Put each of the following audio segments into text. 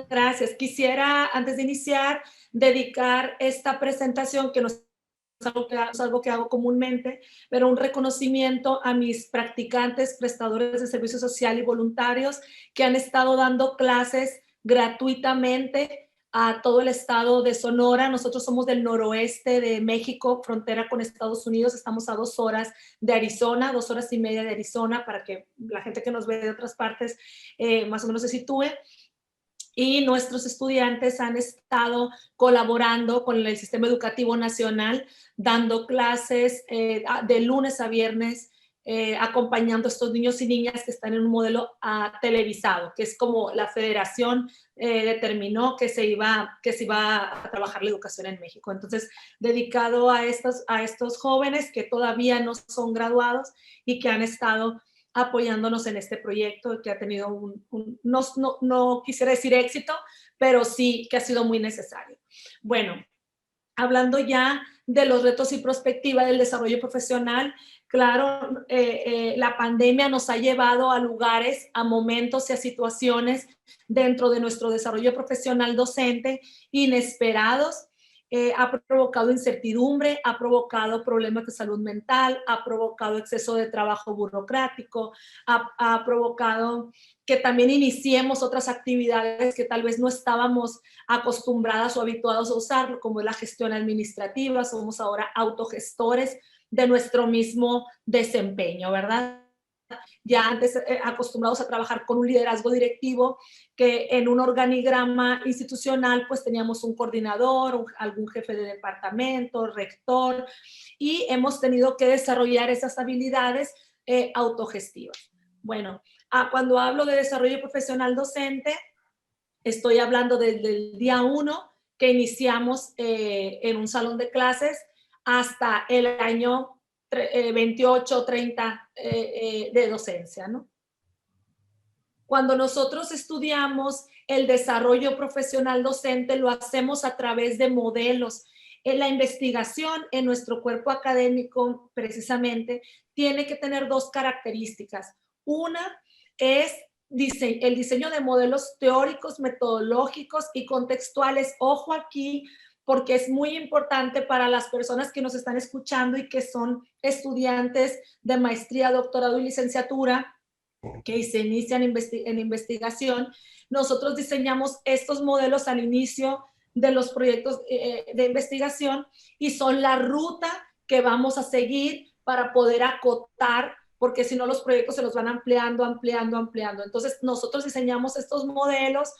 Gracias. Quisiera, antes de iniciar, dedicar esta presentación, que no es algo que hago comúnmente, pero un reconocimiento a mis practicantes, prestadores de servicio social y voluntarios que han estado dando clases gratuitamente a todo el estado de Sonora. Nosotros somos del noroeste de México, frontera con Estados Unidos. Estamos a 2 horas de Arizona, 2 horas y media de Arizona, para que la gente que nos ve de otras partes más o menos se sitúe. Y nuestros estudiantes han estado colaborando con el Sistema Educativo Nacional, dando clases de lunes a viernes, acompañando a estos niños y niñas que están en un modelo televisado, que es como la federación determinó que se iba a trabajar la educación en México. Entonces, dedicado a estos jóvenes que todavía no son graduados y que han estado apoyándonos en este proyecto que ha tenido no quisiera decir éxito, pero sí que ha sido muy necesario. Bueno, hablando ya de los retos y perspectiva del desarrollo profesional, claro, la pandemia nos ha llevado a lugares, a momentos y a situaciones dentro de nuestro desarrollo profesional docente inesperados. Ha provocado incertidumbre, ha provocado problemas de salud mental, ha provocado exceso de trabajo burocrático, ha provocado que también iniciemos otras actividades que tal vez no estábamos acostumbradas o habituados a usarlo, como es la gestión administrativa. Somos ahora autogestores de nuestro mismo desempeño, ¿verdad? Ya antes acostumbrados a trabajar con un liderazgo directivo, que en un organigrama institucional pues teníamos un coordinador, algún jefe de departamento, rector, y hemos tenido que desarrollar esas habilidades autogestivas. Bueno, cuando hablo de desarrollo profesional docente, estoy hablando desde el día 1 que iniciamos en un salón de clases hasta el año 28, 30 de docencia, ¿no? Cuando nosotros estudiamos el desarrollo profesional docente, lo hacemos a través de modelos. En la investigación en nuestro cuerpo académico, precisamente, tiene que tener 2 características. Una es el diseño de modelos teóricos, metodológicos y contextuales. Ojo aquí, porque es muy importante para las personas que nos están escuchando y que son estudiantes de maestría, doctorado y licenciatura, que se inician en investigación. Nosotros diseñamos estos modelos al inicio de los proyectos de investigación, y son la ruta que vamos a seguir para poder acotar, porque si no los proyectos se los van ampliando, ampliando, ampliando. Entonces nosotros diseñamos estos modelos,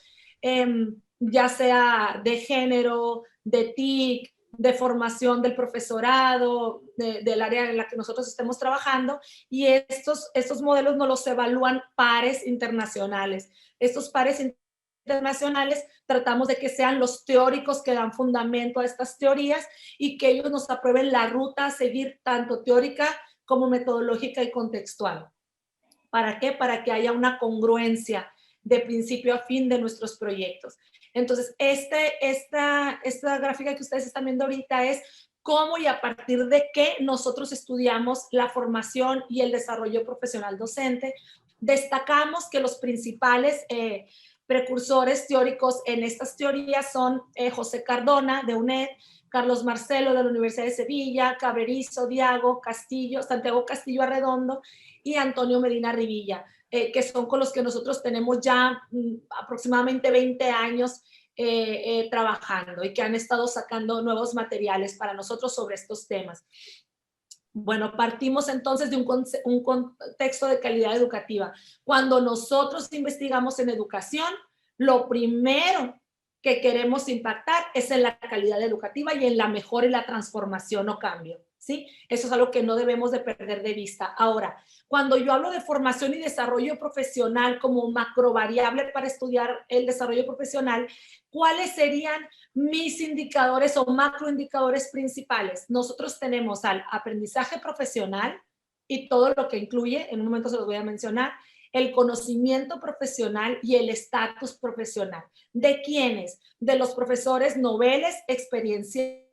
ya sea de género, de TIC, de formación del profesorado, del área en la que nosotros estemos trabajando, y estos modelos nos los evalúan pares internacionales. Estos pares internacionales tratamos de que sean los teóricos que dan fundamento a estas teorías, y que ellos nos aprueben la ruta a seguir, tanto teórica como metodológica y contextual. ¿Para qué? Para que haya una congruencia de principio a fin de nuestros proyectos. Entonces, esta gráfica que ustedes están viendo ahorita es cómo y a partir de qué nosotros estudiamos la formación y el desarrollo profesional docente. Destacamos que los principales precursores teóricos en estas teorías son José Cardona, de UNED, Carlos Marcelo, de la Universidad de Sevilla, Cabrerizo, Santiago Castillo Arredondo y Antonio Medina Rivilla, que son con los que nosotros tenemos ya aproximadamente 20 años trabajando, y que han estado sacando nuevos materiales para nosotros sobre estos temas. Bueno, partimos entonces de un contexto de calidad educativa. Cuando nosotros investigamos en educación, lo primero que queremos impactar es en la calidad educativa y en la mejora y la transformación o cambio, ¿sí? Eso es algo que no debemos de perder de vista. Ahora, cuando yo hablo de formación y desarrollo profesional como macro variable para estudiar el desarrollo profesional, ¿cuáles serían mis indicadores o macroindicadores principales? Nosotros tenemos al aprendizaje profesional y todo lo que incluye, en un momento se los voy a mencionar, el conocimiento profesional y el estatus profesional. ¿De quiénes? De los profesores noveles, experienciales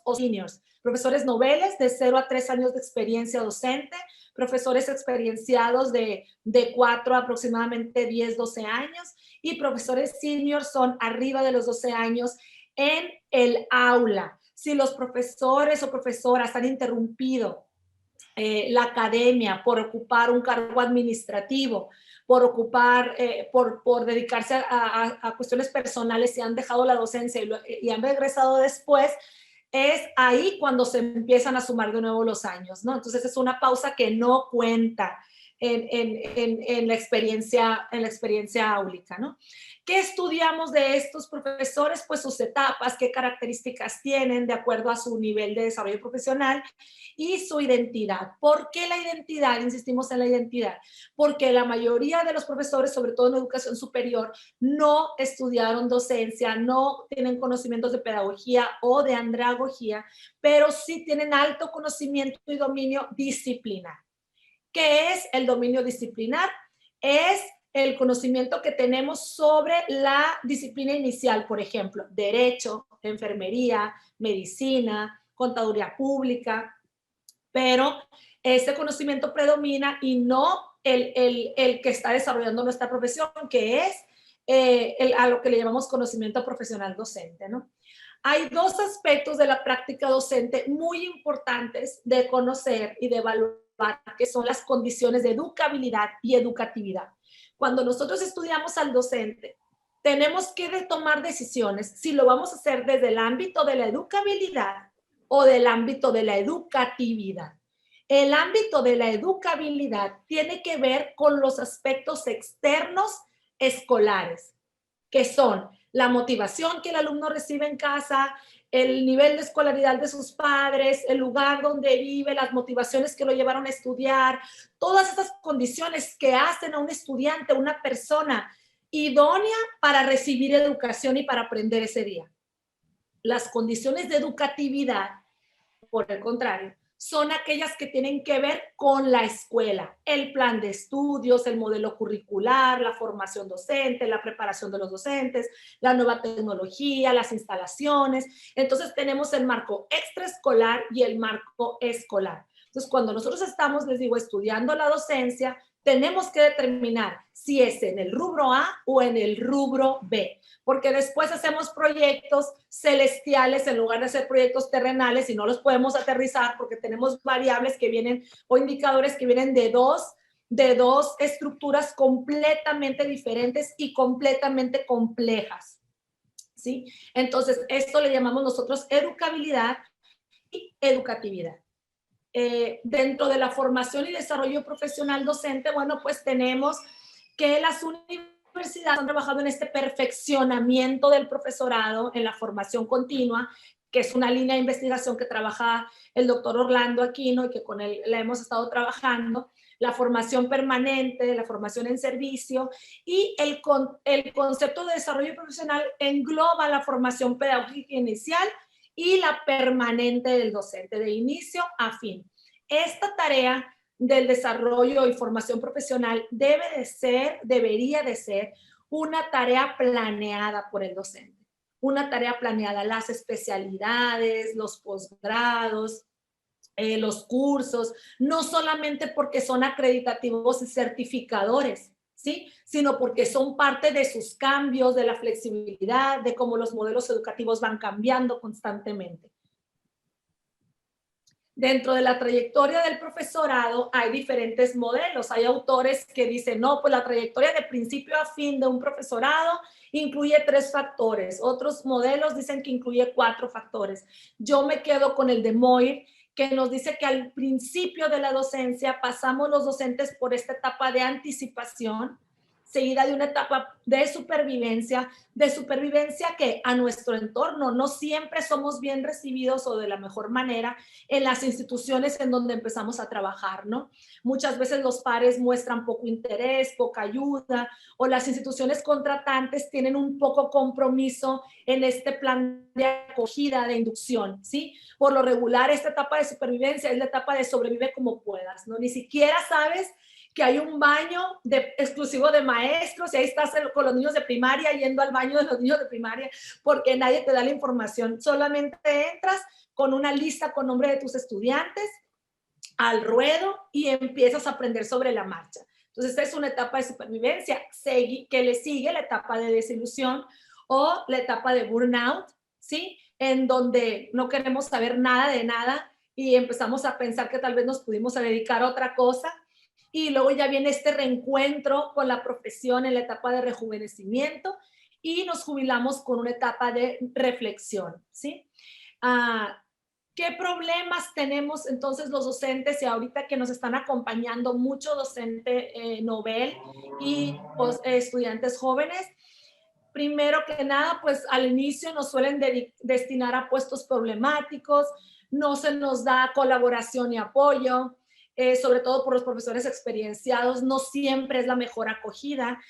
o seniors, profesores noveles de 0 a 3 años de experiencia docente, profesores experienciados de 4 a aproximadamente 10, 12 años, y profesores seniors son arriba de los 12 años en el aula. Si los profesores o profesoras han interrumpido la academia por ocupar un cargo administrativo, por ocupar, por dedicarse a cuestiones personales y han dejado la docencia y han regresado después, es ahí cuando se empiezan a sumar de nuevo los años, ¿no? Entonces es una pausa que no cuenta en la experiencia áulica, ¿no? ¿Qué estudiamos de estos profesores? Pues sus etapas, qué características tienen de acuerdo a su nivel de desarrollo profesional y su identidad. ¿Por qué la identidad? Insistimos en la identidad. Porque la mayoría de los profesores, sobre todo en educación superior, no estudiaron docencia, no tienen conocimientos de pedagogía o de andragogía, pero sí tienen alto conocimiento y dominio disciplinar. ¿Qué es el dominio disciplinar? Es el conocimiento que tenemos sobre la disciplina inicial, por ejemplo, derecho, enfermería, medicina, contaduría pública, pero ese conocimiento predomina y no el que está desarrollando nuestra profesión, que es a lo que le llamamos conocimiento profesional docente, ¿no? Hay dos aspectos de la práctica docente muy importantes de conocer y de evaluar, que son las condiciones de educabilidad y educatividad. Cuando nosotros estudiamos al docente, tenemos que tomar decisiones si lo vamos a hacer desde el ámbito de la educabilidad o del ámbito de la educatividad. El ámbito de la educabilidad tiene que ver con los aspectos externos escolares, que son la motivación que el alumno recibe en casa, el nivel de escolaridad de sus padres, el lugar donde vive, las motivaciones que lo llevaron a estudiar, todas esas condiciones que hacen a un estudiante, una persona idónea para recibir educación y para aprender ese día. Las condiciones de educatividad, por el contrario, son aquellas que tienen que ver con la escuela, el plan de estudios, el modelo curricular, la formación docente, la preparación de los docentes, la nueva tecnología, las instalaciones. Entonces tenemos el marco extraescolar y el marco escolar. Entonces cuando nosotros estamos, les digo, estudiando la docencia, tenemos que determinar si es en el rubro A o en el rubro B, porque después hacemos proyectos celestiales en lugar de hacer proyectos terrenales y no los podemos aterrizar porque tenemos variables que vienen o indicadores que vienen de dos estructuras completamente diferentes y completamente complejas, ¿sí? Entonces, esto le llamamos nosotros educabilidad y educatividad. Dentro de la formación y desarrollo profesional docente, bueno, pues tenemos que las universidades han trabajado en este perfeccionamiento del profesorado, en la formación continua, que es una línea de investigación que trabaja el doctor Orlando Aquino y que con él la hemos estado trabajando, la formación permanente, la formación en servicio y el concepto de desarrollo profesional engloba la formación pedagógica inicial y la permanente del docente, de inicio a fin. Esta tarea del desarrollo y formación profesional debería de ser una tarea planeada por el docente. Una tarea planeada, las especialidades, los posgrados, los cursos, no solamente porque son acreditativos y certificadores, ¿sí? Sino porque son parte de sus cambios, de la flexibilidad, de cómo los modelos educativos van cambiando constantemente. Dentro de la trayectoria del profesorado hay diferentes modelos. Hay autores que dicen, no, pues la trayectoria de principio a fin de un profesorado incluye 3 factores. Otros modelos dicen que incluye 4 factores. Yo me quedo con el de Moir, que nos dice que al principio de la docencia pasamos los docentes por esta etapa de anticipación, seguida de una etapa de supervivencia que a nuestro entorno no siempre somos bien recibidos o de la mejor manera en las instituciones en donde empezamos a trabajar, ¿no? Muchas veces los pares muestran poco interés, poca ayuda, o las instituciones contratantes tienen un poco compromiso en este plan de acogida, de inducción, ¿sí? Por lo regular, esta etapa de supervivencia es la etapa de sobrevive como puedas, ¿no? Ni siquiera sabes que hay un baño exclusivo de maestros y ahí estás con los niños de primaria yendo al baño de los niños de primaria porque nadie te da la información. Solamente entras con una lista con nombre de tus estudiantes al ruedo y empiezas a aprender sobre la marcha. Entonces, esta es una etapa de supervivencia que le sigue la etapa de desilusión o la etapa de burnout, ¿sí? En donde no queremos saber nada de nada y empezamos a pensar que tal vez nos pudimos dedicar a otra cosa. Y luego ya viene este reencuentro con la profesión en la etapa de rejuvenecimiento y nos jubilamos con una etapa de reflexión, ¿sí? ¿Qué problemas tenemos entonces los docentes y ahorita que nos están acompañando mucho docente novel y pues, estudiantes jóvenes? Primero que nada, pues al inicio nos suelen destinar a puestos problemáticos, no se nos da colaboración y apoyo, sobre todo por los profesores experienciados, no siempre es la mejor acogida.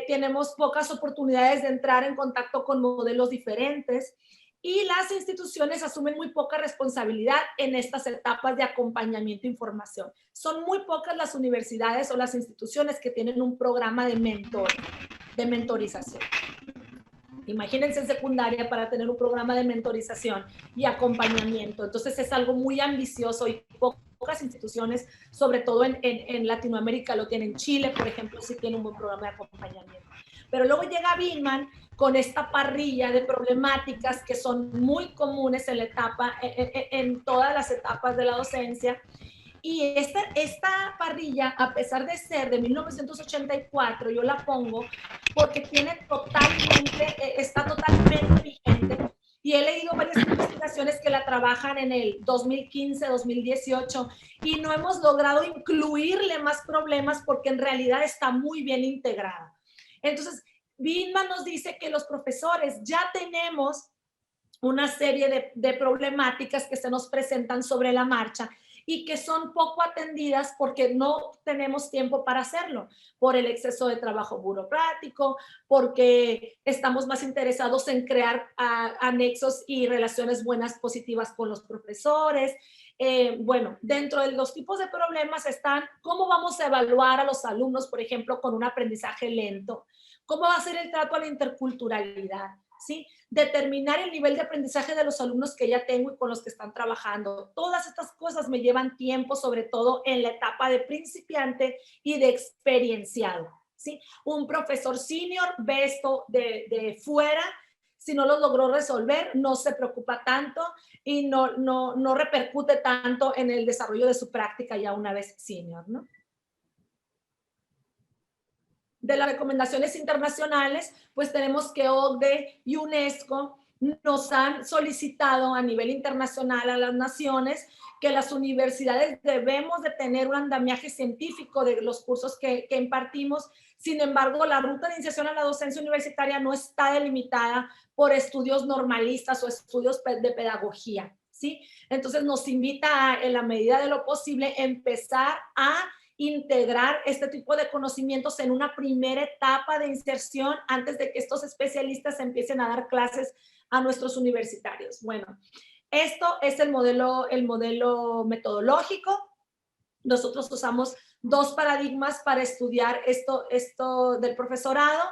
Tenemos pocas oportunidades de entrar en contacto con modelos diferentes y las instituciones asumen muy poca responsabilidad en estas etapas de acompañamiento e información. Son muy pocas las universidades o las instituciones que tienen un programa de mentorización. Imagínense en secundaria para tener un programa de mentorización y acompañamiento. Entonces es algo muy ambicioso y pocas instituciones, sobre todo en Latinoamérica, lo tienen. Chile, por ejemplo, sí tiene un buen programa de acompañamiento. Pero luego llega Beeman con esta parrilla de problemáticas que son muy comunes en la etapa, en todas las etapas de la docencia. Y esta parrilla, a pesar de ser de 1984, yo la pongo porque está totalmente vigente. Y he leído varias investigaciones que la trabajan en el 2015, 2018, y no hemos logrado incluirle más problemas porque en realidad está muy bien integrada. Entonces, Beeman nos dice que los profesores ya tenemos una serie de problemáticas que se nos presentan sobre la marcha y que son poco atendidas porque no tenemos tiempo para hacerlo, por el exceso de trabajo burocrático, porque estamos más interesados en crear anexos y relaciones buenas, positivas con los profesores. Bueno, dentro de los tipos de problemas están cómo vamos a evaluar a los alumnos, por ejemplo, con un aprendizaje lento, cómo va a ser el trato a la interculturalidad, ¿sí? Determinar el nivel de aprendizaje de los alumnos que ya tengo y con los que están trabajando. Todas estas cosas me llevan tiempo, sobre todo en la etapa de principiante y de experienciado, ¿sí? Un profesor senior ve esto de fuera, si no lo logró resolver, no se preocupa tanto y no repercute tanto en el desarrollo de su práctica ya una vez senior, ¿no? De las recomendaciones internacionales, pues tenemos que OCDE y UNESCO nos han solicitado a nivel internacional a las naciones que las universidades debemos de tener un andamiaje científico de los cursos que impartimos. Sin embargo, la ruta de iniciación a la docencia universitaria no está delimitada por estudios normalistas o estudios de pedagogía, ¿sí? Entonces nos invita a, en la medida de lo posible, empezar a integrar este tipo de conocimientos en una primera etapa de inserción antes de que estos especialistas empiecen a dar clases a nuestros universitarios. Bueno, esto es el modelo metodológico. Nosotros usamos dos paradigmas para estudiar esto del profesorado.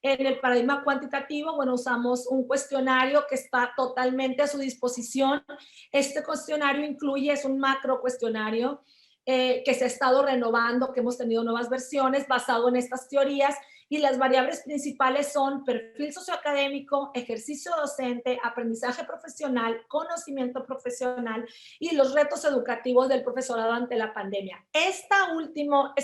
En el paradigma cuantitativo, bueno, usamos un cuestionario que está totalmente a su disposición. Este cuestionario incluye, es un macro cuestionario, que se ha estado renovando, que hemos tenido nuevas versiones basado en estas teorías, y las variables principales son perfil socioacadémico, ejercicio docente, aprendizaje profesional, conocimiento profesional y los retos educativos del profesorado ante la pandemia. Esta última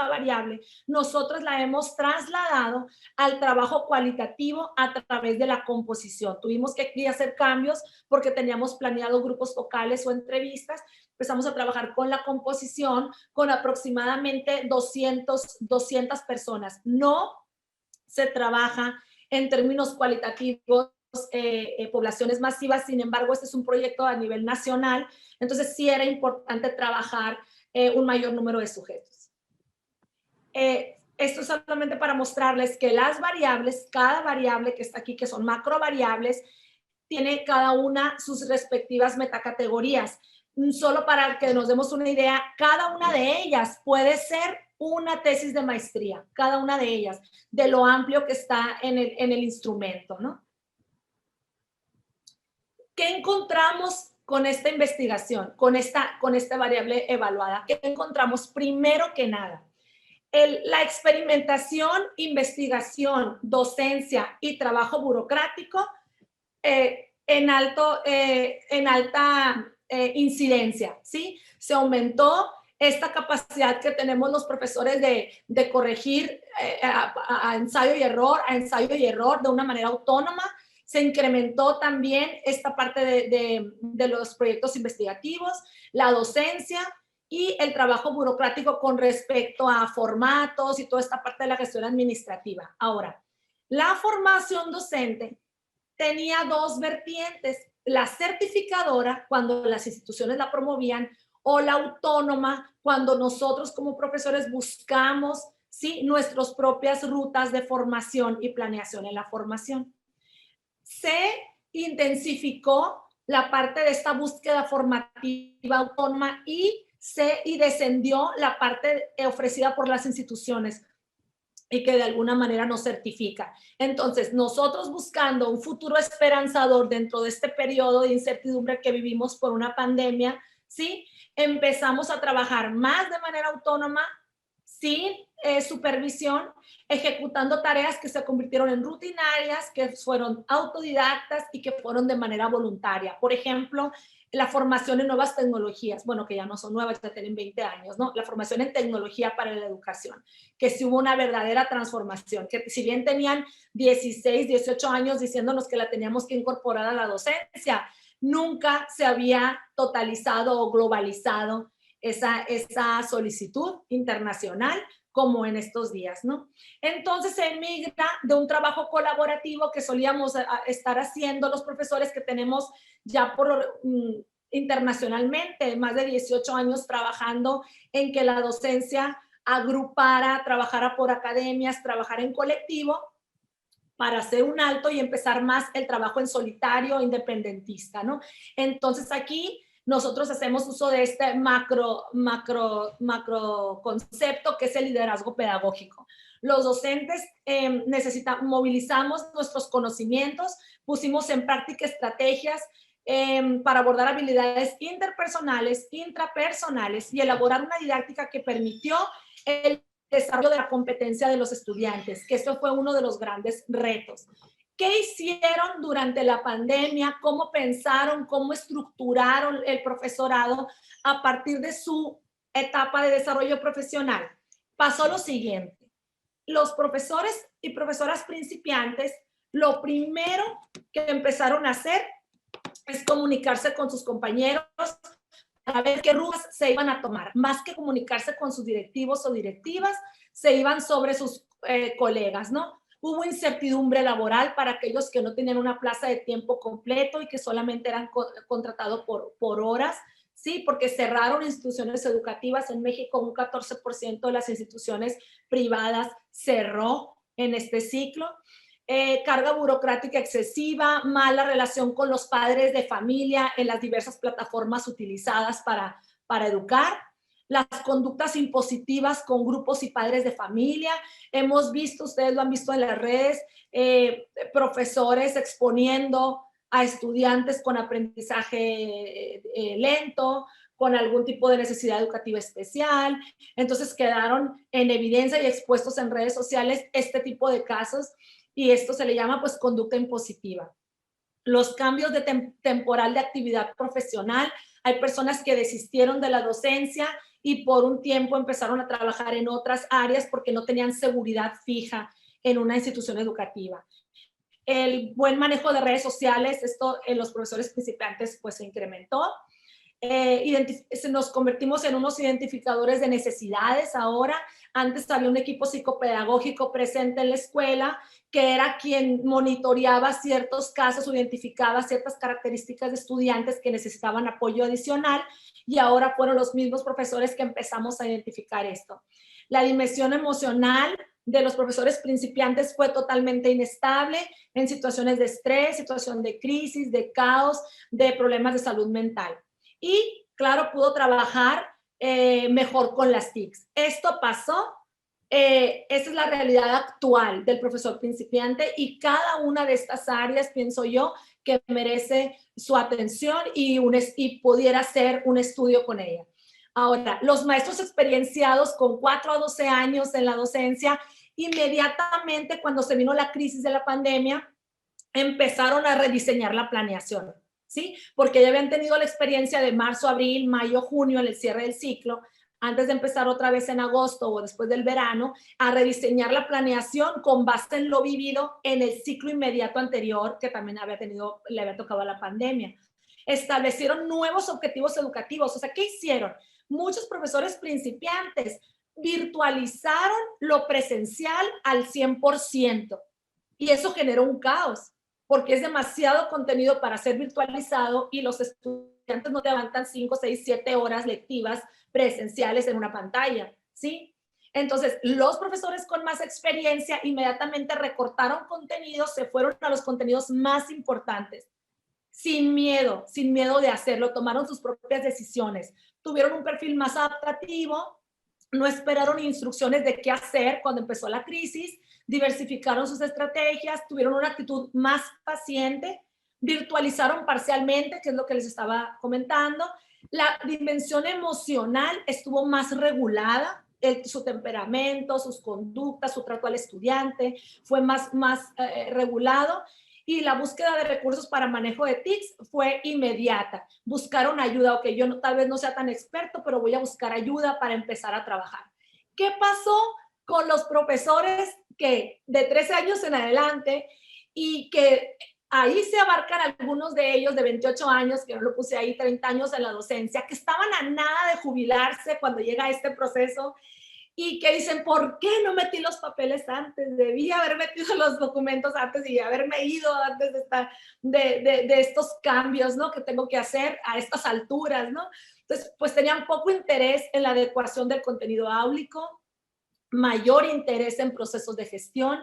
variable nosotros la hemos trasladado al trabajo cualitativo a través de la composición. Tuvimos que aquí hacer cambios porque teníamos planeado grupos focales o entrevistas. Empezamos a trabajar con la composición con aproximadamente 200 personas. No se trabaja en términos cualitativos, poblaciones masivas, sin embargo, este es un proyecto a nivel nacional, entonces sí era importante trabajar un mayor número de sujetos. Esto es solamente para mostrarles que las variables, cada variable que está aquí, que son macro variables, tiene cada una sus respectivas metacategorías. Solo para que nos demos una idea, cada una de ellas puede ser una tesis de maestría, cada una de ellas, de lo amplio que está en el instrumento, ¿no? ¿Qué encontramos con esta investigación, con esta variable evaluada? ¿Qué encontramos? Primero que nada, la experimentación, investigación, docencia y trabajo burocrático en alta incidencia, ¿sí? Se aumentó esta capacidad que tenemos los profesores de corregir a ensayo y error de una manera autónoma. Se incrementó también esta parte de los proyectos investigativos, la docencia y el trabajo burocrático con respecto a formatos y toda esta parte de la gestión administrativa. Ahora, la formación docente tenía dos vertientes, la certificadora, cuando las instituciones la promovían, o la autónoma, cuando nosotros como profesores buscamos, ¿sí?, nuestras propias rutas de formación y planeación en la formación. Se intensificó la parte de esta búsqueda formativa autónoma y descendió la parte ofrecida por las instituciones y que de alguna manera nos certifica. Entonces, nosotros buscando un futuro esperanzador dentro de este periodo de incertidumbre que vivimos por una pandemia, ¿sí?, empezamos a trabajar más de manera autónoma, sin supervisión, ejecutando tareas que se convirtieron en rutinarias, que fueron autodidactas y que fueron de manera voluntaria. Por ejemplo, la formación en nuevas tecnologías, bueno, que ya no son nuevas, ya tienen 20 años, ¿no? La formación en tecnología para la educación, que sí hubo una verdadera transformación, que si bien tenían 16, 18 años diciéndonos que la teníamos que incorporar a la docencia, nunca se había totalizado o globalizado esa solicitud internacional como en estos días, ¿no? Entonces se migra de un trabajo colaborativo que solíamos estar haciendo los profesores que tenemos ya internacionalmente, más de 18 años trabajando en que la docencia agrupara, trabajara por academias, trabajara en colectivo, para hacer un alto y empezar más el trabajo en solitario, independentista, ¿no? Entonces aquí nosotros hacemos uso de este macro concepto que es el liderazgo pedagógico. Los docentes movilizamos nuestros conocimientos, pusimos en práctica estrategias para abordar habilidades interpersonales, intrapersonales y elaborar una didáctica que permitió el desarrollo de la competencia de los estudiantes, que eso fue uno de los grandes retos. ¿Qué hicieron durante la pandemia? ¿Cómo pensaron? ¿Cómo estructuraron el profesorado a partir de su etapa de desarrollo profesional? Pasó lo siguiente. Los profesores y profesoras principiantes, lo primero que empezaron a hacer es comunicarse con sus compañeros a ver qué rutas se iban a tomar. Más que comunicarse con sus directivos o directivas, se iban sobre sus colegas, ¿no? Hubo incertidumbre laboral para aquellos que no tenían una plaza de tiempo completo y que solamente eran contratados por horas, ¿sí? Porque cerraron instituciones educativas en México, un 14% de las instituciones privadas cerró en este ciclo. Carga burocrática excesiva, mala relación con los padres de familia en las diversas plataformas utilizadas para educar, las conductas impositivas con grupos y padres de familia. Hemos visto, ustedes lo han visto en las redes, profesores exponiendo a estudiantes con aprendizaje lento, con algún tipo de necesidad educativa especial. Entonces quedaron en evidencia y expuestos en redes sociales este tipo de casos. Y esto se le llama pues conducta impositiva. Los cambios de temporal de actividad profesional, hay personas que desistieron de la docencia y por un tiempo empezaron a trabajar en otras áreas porque no tenían seguridad fija en una institución educativa. El buen manejo de redes sociales, esto en los profesores principiantes pues se incrementó. Nos convertimos en unos identificadores de necesidades ahora. Antes había un equipo psicopedagógico presente en la escuela que era quien monitoreaba ciertos casos, identificaba ciertas características de estudiantes que necesitaban apoyo adicional y ahora fueron los mismos profesores que empezamos a identificar esto. La dimensión emocional de los profesores principiantes fue totalmente inestable en situaciones de estrés, situación de crisis, de caos, de problemas de salud mental. Y, claro, pudo trabajar mejor con las TICs. Esto pasó. Esa es la realidad actual del profesor principiante y cada una de estas áreas, pienso yo, que merece su atención y pudiera ser un estudio con ella. Ahora, los maestros experienciados con 4 a 12 años en la docencia, inmediatamente cuando se vino la crisis de la pandemia, empezaron a rediseñar la planeación, ¿sí? Porque ya habían tenido la experiencia de marzo, abril, mayo, junio, en el cierre del ciclo, antes de empezar otra vez en agosto o después del verano, a rediseñar la planeación con base en lo vivido en el ciclo inmediato anterior, que también le había tocado a la pandemia. Establecieron nuevos objetivos educativos. O sea, ¿qué hicieron? Muchos profesores principiantes virtualizaron lo presencial al 100%. Y eso generó un caos, porque es demasiado contenido para ser virtualizado y los estudiantes no te levantan 5, 6, 7 horas lectivas presenciales en una pantalla, ¿sí? Entonces, los profesores con más experiencia inmediatamente recortaron contenidos, se fueron a los contenidos más importantes, sin miedo de hacerlo, tomaron sus propias decisiones, tuvieron un perfil más adaptativo, no esperaron instrucciones de qué hacer cuando empezó la crisis, diversificaron sus estrategias, tuvieron una actitud más paciente, virtualizaron parcialmente, que es lo que les estaba comentando. La dimensión emocional estuvo más regulada, su temperamento, sus conductas, su trato al estudiante fue más regulado y la búsqueda de recursos para manejo de TICs fue inmediata. Buscaron ayuda, ok, yo tal vez no sea tan experto, pero voy a buscar ayuda para empezar a trabajar. ¿Qué pasó con los profesores que de 13 años en adelante y que ahí se abarcan algunos de ellos de 28 años, que no lo puse ahí, 30 años en la docencia, que estaban a nada de jubilarse cuando llega este proceso y que dicen, ¿por qué no metí los papeles antes? Debí haber metido los documentos antes y haberme ido antes de estos cambios, ¿no? Que tengo que hacer a estas alturas, ¿no? Entonces, pues tenían poco interés en la adecuación del contenido áulico, mayor interés en procesos de gestión,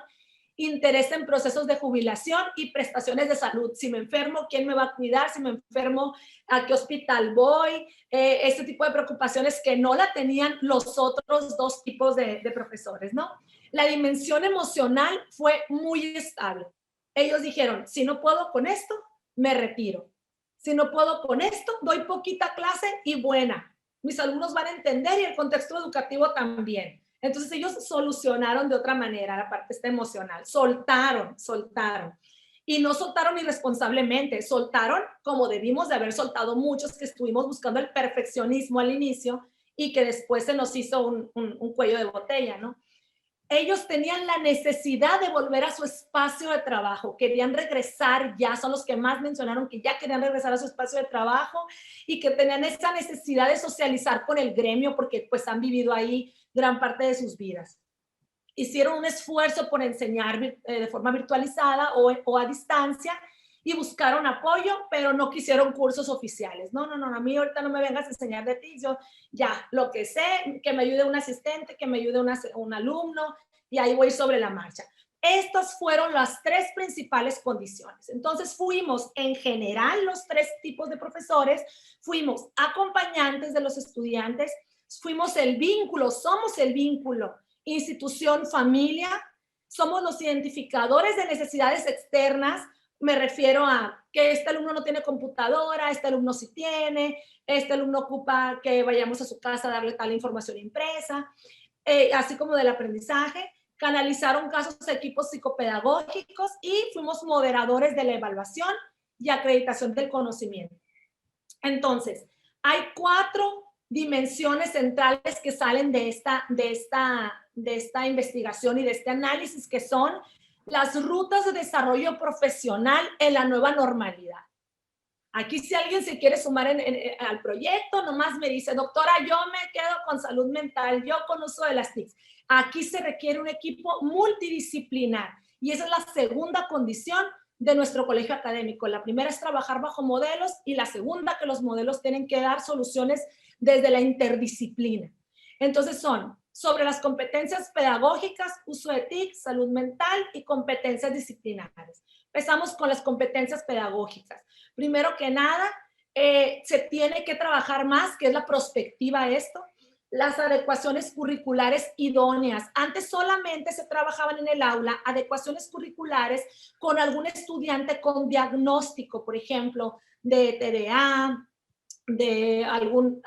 interés en procesos de jubilación y prestaciones de salud. Si me enfermo, ¿quién me va a cuidar? Si me enfermo, ¿a qué hospital voy? Este tipo de preocupaciones que no la tenían los otros dos tipos de profesores, ¿no? La dimensión emocional fue muy estable. Ellos dijeron, si no puedo con esto, me retiro. Si no puedo con esto, doy poquita clase y buena. Mis alumnos van a entender y el contexto educativo también. Entonces ellos solucionaron de otra manera la parte emocional, soltaron. Y no soltaron irresponsablemente, soltaron como debimos de haber soltado muchos que estuvimos buscando el perfeccionismo al inicio y que después se nos hizo un cuello de botella, ¿no? Ellos tenían la necesidad de volver a su espacio de trabajo, querían regresar ya, son los que más mencionaron que ya querían regresar a su espacio de trabajo y que tenían esa necesidad de socializar con el gremio porque pues han vivido ahí gran parte de sus vidas. Hicieron un esfuerzo por enseñar de forma virtualizada o a distancia y buscaron apoyo, pero no quisieron cursos oficiales. No, a mí ahorita no me vengas a enseñar de ti, yo ya, lo que sé, que me ayude un asistente, que me ayude un alumno, y ahí voy sobre la marcha. Estas fueron las 3 principales condiciones. Entonces fuimos, en general, los 3 tipos de profesores, fuimos acompañantes de los estudiantes, fuimos el vínculo, somos el vínculo, institución, familia, somos los identificadores de necesidades externas. Me refiero a que este alumno no tiene computadora, este alumno sí tiene, este alumno ocupa que vayamos a su casa a darle tal información impresa, así como del aprendizaje. Canalizaron casos a equipos psicopedagógicos y fuimos moderadores de la evaluación y acreditación del conocimiento. Entonces, hay 4 dimensiones centrales que salen de esta investigación y de este análisis, que son las rutas de desarrollo profesional en la nueva normalidad. Aquí si alguien se quiere sumar al proyecto, nomás me dice, doctora, yo me quedo con salud mental, yo con uso de las TICs. Aquí se requiere un equipo multidisciplinar y esa es la segunda condición de nuestro colegio académico. La primera es trabajar bajo modelos y la segunda que los modelos tienen que dar soluciones desde la interdisciplina. Entonces son sobre las competencias pedagógicas, uso de TIC, salud mental y competencias disciplinares. Empezamos con las competencias pedagógicas. Primero que nada, se tiene que trabajar más, que es la prospectiva esto. las adecuaciones curriculares idóneas. Antes solamente se trabajaban en el aula adecuaciones curriculares con algún estudiante con diagnóstico, por ejemplo, de TDA, de algún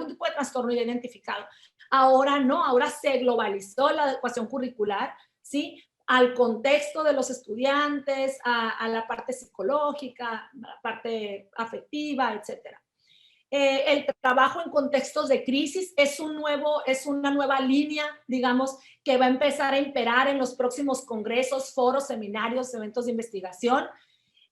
tipo de trastorno ya identificado. Ahora no, ahora se globalizó la adecuación curricular, ¿sí? Al contexto de los estudiantes, a la parte psicológica, a la parte afectiva, etcétera. El trabajo en contextos de crisis es una nueva línea, digamos, que va a empezar a imperar en los próximos congresos, foros, seminarios, eventos de investigación.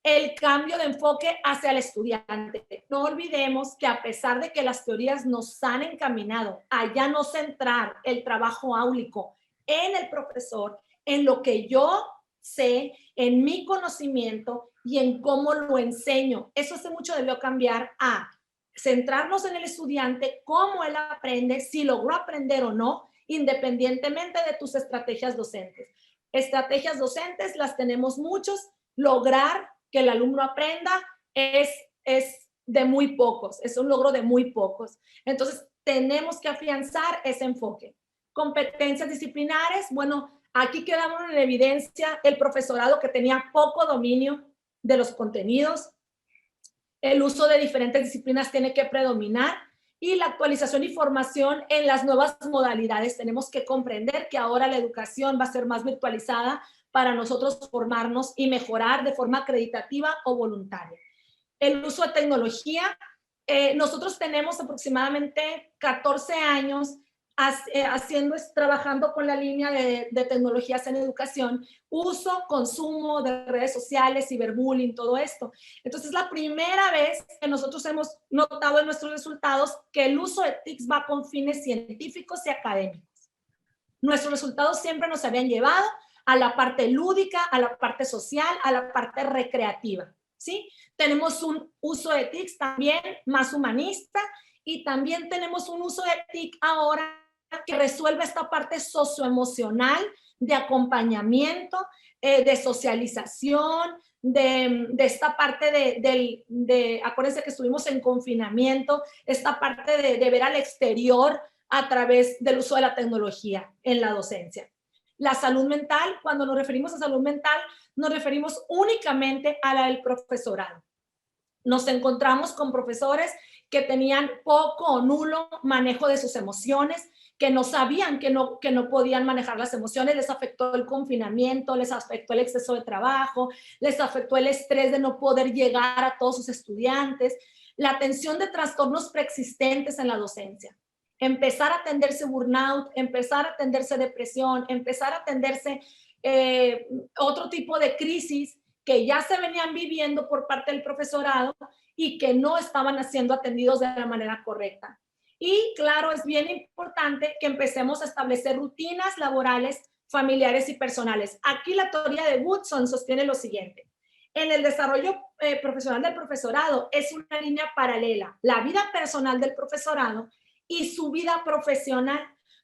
El cambio de enfoque hacia el estudiante. No olvidemos que a pesar de que las teorías nos han encaminado a ya no centrar el trabajo áulico en el profesor, en lo que yo sé, en mi conocimiento y en cómo lo enseño. Eso hace mucho debió cambiar a centrarnos en el estudiante, cómo él aprende, si logró aprender o no, independientemente de tus estrategias docentes. Estrategias docentes las tenemos muchos, lograr que el alumno aprenda es de muy pocos, es un logro de muy pocos. Entonces, tenemos que afianzar ese enfoque. Competencias disciplinares, bueno, aquí quedamos en evidencia el profesorado que tenía poco dominio de los contenidos, el uso de diferentes disciplinas tiene que predominar y la actualización y formación en las nuevas modalidades. Tenemos que comprender que ahora la educación va a ser más virtualizada para nosotros formarnos y mejorar de forma acreditativa o voluntaria. El uso de tecnología. Nosotros tenemos aproximadamente 14 años trabajando con la línea de tecnologías en educación, uso, consumo de redes sociales, ciberbullying, todo esto. Entonces, es la primera vez que nosotros hemos notado en nuestros resultados que el uso de TICs va con fines científicos y académicos. Nuestros resultados siempre nos habían llevado a la parte lúdica, a la parte social, a la parte recreativa, ¿sí? Tenemos un uso de TICs también más humanista y también tenemos un uso de TIC ahora que resuelve esta parte socioemocional de acompañamiento, de socialización, de esta parte acuérdense que estuvimos en confinamiento, esta parte de ver al exterior a través del uso de la tecnología en la docencia. La salud mental, cuando nos referimos a salud mental, nos referimos únicamente a la del profesorado. Nos encontramos con profesores que tenían poco o nulo manejo de sus emociones, que no sabían que no podían manejar las emociones, les afectó el confinamiento, les afectó el exceso de trabajo, les afectó el estrés de no poder llegar a todos sus estudiantes, la atención de trastornos preexistentes en la docencia. Empezar a atenderse burnout, empezar a atenderse depresión, empezar a atenderse otro tipo de crisis que ya se venían viviendo por parte del profesorado y que no estaban siendo atendidos de la manera correcta. Y claro, es bien importante que empecemos a establecer rutinas laborales, familiares y personales. Aquí la teoría de Woodson sostiene lo siguiente. En el desarrollo profesional del profesorado es una línea paralela, la vida personal del profesorado y su vida profesional.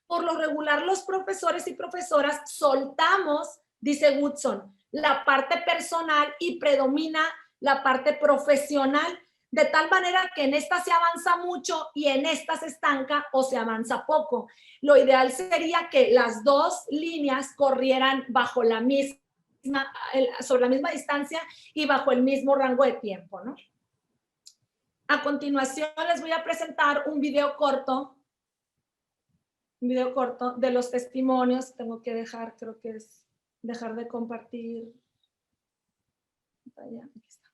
Por lo regular, los profesores y profesoras soltamos, dice Woodson, la parte personal y predomina la parte profesional, de tal manera que en esta se avanza mucho y en esta se estanca o se avanza poco. Lo ideal sería que las dos líneas corrieran bajo la misma, sobre la misma distancia y bajo el mismo rango de tiempo, ¿no? A continuación les voy a presentar un video corto de los testimonios. Tengo que dejar, creo que es dejar de compartir. Aquí está.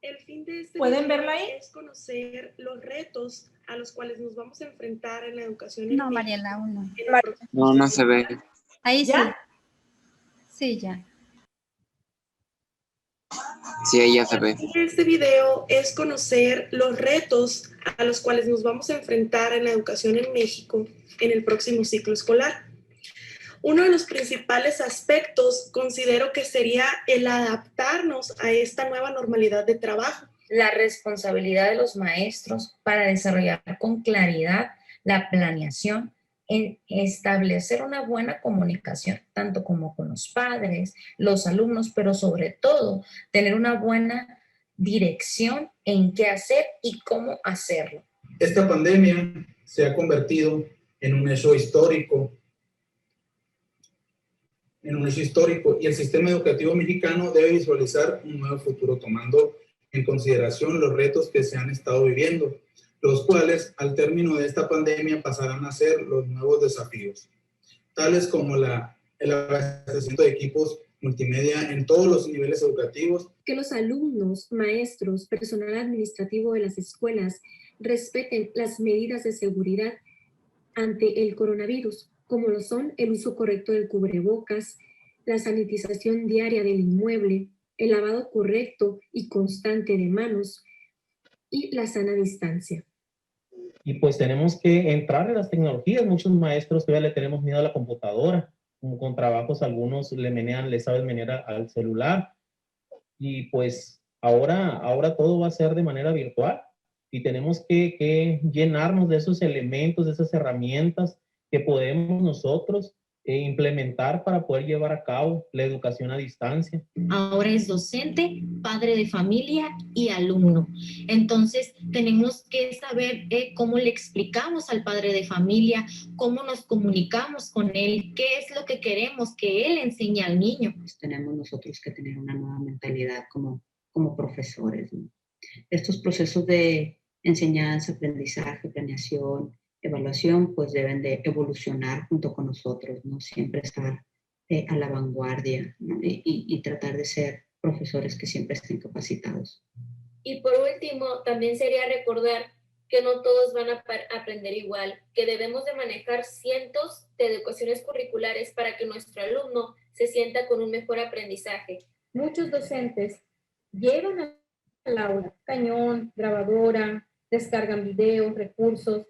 El fin de este ¿Pueden video verlo ahí? Es conocer los retos a los cuales nos vamos a enfrentar en la educación. No, Mariela, aún no. No, no se ve. Ahí ¿Ya? sí. Sí, ya. Sí, ahí ya se ve. Este video es conocer los retos a los cuales nos vamos a enfrentar en la educación en México en el próximo ciclo escolar. Uno de los principales aspectos considero que sería el adaptarnos a esta nueva normalidad de trabajo. La responsabilidad de los maestros para desarrollar con claridad la planeación en establecer una buena comunicación, tanto como con los padres, los alumnos, pero sobre todo tener una buena dirección en qué hacer y cómo hacerlo. Esta pandemia se ha convertido en un hecho histórico, y el sistema educativo mexicano debe visualizar un nuevo futuro tomando en consideración los retos que se han estado viviendo, los cuales al término de esta pandemia pasarán a ser los nuevos desafíos, tales como el abastecimiento de equipos multimedia en todos los niveles educativos. Que los alumnos, maestros, personal administrativo de las escuelas respeten las medidas de seguridad ante el coronavirus, como lo son el uso correcto del cubrebocas, la sanitización diaria del inmueble, el lavado correcto y constante de manos y la sana distancia. Y pues tenemos que entrar en las tecnologías. Muchos maestros todavía le tenemos miedo a la computadora, como con trabajos algunos le saben menear al celular. Y pues ahora todo va a ser de manera virtual y tenemos que llenarnos de esos elementos, de esas herramientas que podemos nosotros implementar para poder llevar a cabo la educación a distancia. Ahora es docente, padre de familia y alumno. Entonces tenemos que saber cómo le explicamos al padre de familia, cómo nos comunicamos con él, qué es lo que queremos que él enseñe al niño. Pues tenemos nosotros que tener una nueva mentalidad como profesores, ¿no? Estos procesos de enseñanza, aprendizaje, planeación, evaluación, pues deben de evolucionar junto con nosotros, ¿no? Siempre estar a la vanguardia, ¿no? y tratar de ser profesores que siempre estén capacitados. Y por último, también sería recordar que no todos van a aprender igual, que debemos de manejar cientos de educaciones curriculares para que nuestro alumno se sienta con un mejor aprendizaje. Muchos docentes llevan al aula cañón, grabadora, descargan videos, recursos,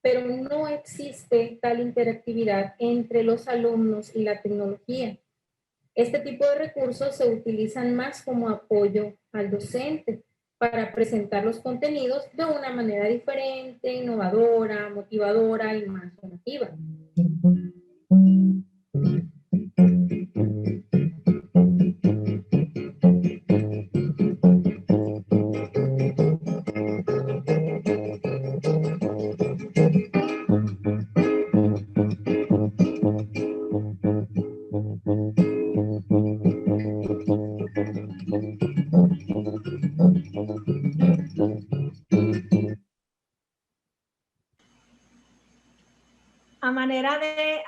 pero no existe tal interactividad entre los alumnos y la tecnología. Este tipo de recursos se utilizan más como apoyo al docente para presentar los contenidos de una manera diferente, innovadora, motivadora y más llamativa.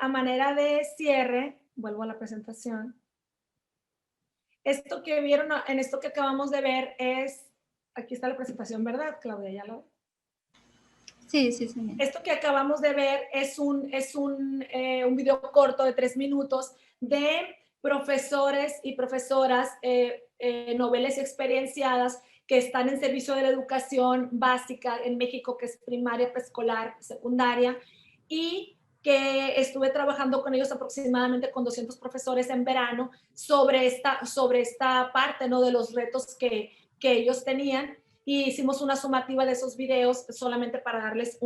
A manera de cierre, vuelvo a la presentación. Esto que vieron, en esto que acabamos de ver es, aquí está la presentación, ¿verdad, Claudia? ¿Ya lo? Sí, sí, señor. Esto que acabamos de ver es un video corto de 3 minutos de profesores y profesoras noveles y experienciadas que están en servicio de la educación básica en México, que es primaria, preescolar, secundaria, y que estuve trabajando con ellos aproximadamente con 200 profesores en verano sobre esta parte, ¿no? De los retos que ellos tenían, y hicimos una sumativa de esos videos solamente para darles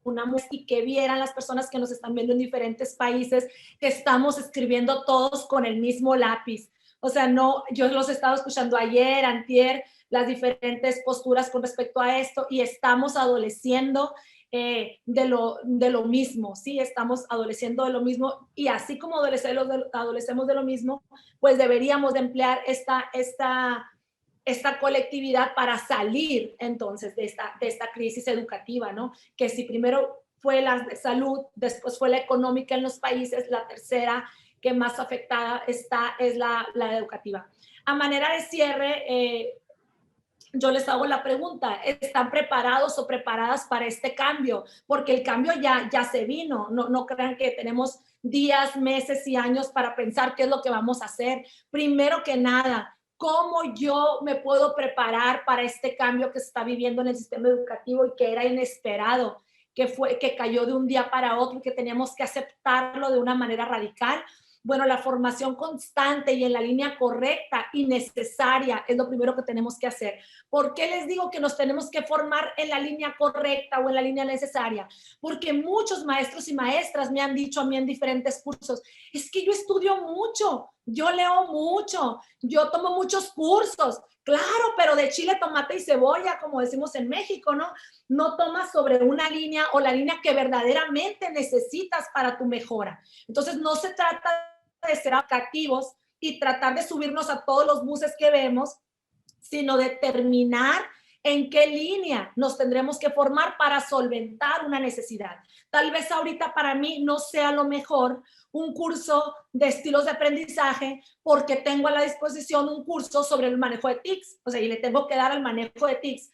una muestra y que vieran las personas que nos están viendo en diferentes países que estamos escribiendo todos con el mismo lápiz. O sea, no, yo los estaba escuchando ayer, antier, las diferentes posturas con respecto a esto, y estamos adoleciendo de lo mismo, ¿sí? Estamos adoleciendo de lo mismo, y así como adolecemos de lo mismo, pues deberíamos de emplear esta colectividad para salir entonces de esta crisis educativa, ¿no? Que si primero fue la salud, después fue la económica en los países, la tercera que más afectada está es la educativa. A manera de cierre, yo les hago la pregunta, ¿están preparados o preparadas para este cambio? Porque el cambio ya se vino, no crean que tenemos días, meses y años para pensar qué es lo que vamos a hacer. Primero que nada, ¿cómo yo me puedo preparar para este cambio que se está viviendo en el sistema educativo y que era inesperado, que cayó de un día para otro y que teníamos que aceptarlo de una manera radical? Bueno, la formación constante y en la línea correcta y necesaria es lo primero que tenemos que hacer. ¿Por qué les digo que nos tenemos que formar en la línea correcta o en la línea necesaria? Porque muchos maestros y maestras me han dicho a mí en diferentes cursos, es que yo estudio mucho, yo leo mucho, yo tomo muchos cursos. Claro, pero de chile, tomate y cebolla, como decimos en México, ¿no? No tomas sobre una línea o la línea que verdaderamente necesitas para tu mejora. Entonces, no se trata de ser acativos y tratar de subirnos a todos los buses que vemos, sino determinar en qué línea nos tendremos que formar para solventar una necesidad. Tal vez ahorita para mí no sea lo mejor un curso de estilos de aprendizaje porque tengo a la disposición un curso sobre el manejo de TICs, o sea, y le tengo que dar al manejo de TICs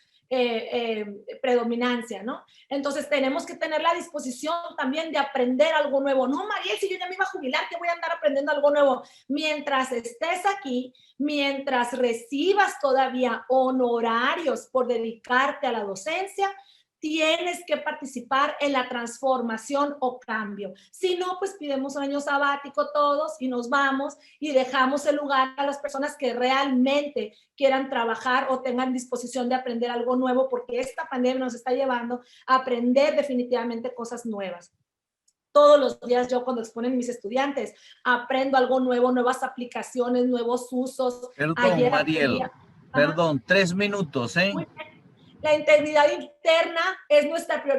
predominancia, ¿no? Entonces tenemos que tener la disposición también de aprender algo nuevo. No, Mariel, si yo ya me iba a jubilar, que voy a andar aprendiendo algo nuevo. Mientras estés aquí, mientras recibas todavía honorarios por dedicarte a la docencia, tienes que participar en la transformación o cambio. Si no, pues pidemos un año sabático todos y nos vamos y dejamos el lugar a las personas que realmente quieran trabajar o tengan disposición de aprender algo nuevo, porque esta pandemia nos está llevando a aprender definitivamente cosas nuevas. Todos los días yo cuando exponen mis estudiantes aprendo algo nuevo, nuevas aplicaciones, nuevos usos. Perdón, Mariel, perdón, 3 minutos, ¿eh? La integridad interna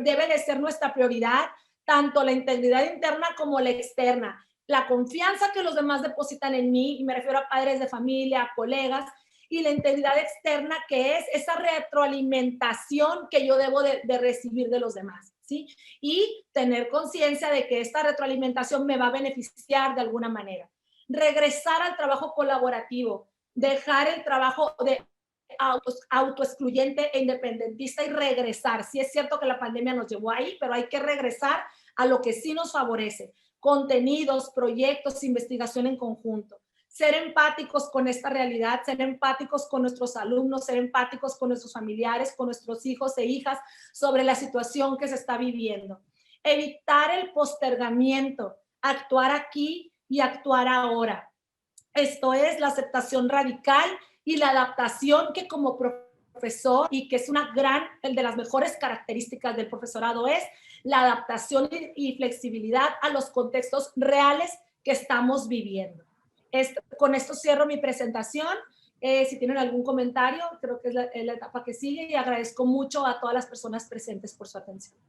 debe de ser nuestra prioridad, tanto la integridad interna como la externa. La confianza que los demás depositan en mí, y me refiero a padres de familia, a colegas, y la integridad externa, que es esa retroalimentación que yo debo de recibir de los demás, ¿sí? Y tener conciencia de que esta retroalimentación me va a beneficiar de alguna manera. Regresar al trabajo colaborativo, dejar el trabajo de autoexcluyente e independentista y regresar. Sí es cierto que la pandemia nos llevó ahí, pero hay que regresar a lo que sí nos favorece. Contenidos, proyectos, investigación en conjunto. Ser empáticos con esta realidad, ser empáticos con nuestros alumnos, ser empáticos con nuestros familiares, con nuestros hijos e hijas sobre la situación que se está viviendo. Evitar el postergamiento, actuar aquí y actuar ahora. Esto es la aceptación radical y la adaptación que como profesor, y que es el de las mejores características del profesorado, es la adaptación y flexibilidad a los contextos reales que estamos viviendo. Con esto cierro mi presentación. Si tienen algún comentario, creo que es la etapa que sigue, y agradezco mucho a todas las personas presentes por su atención.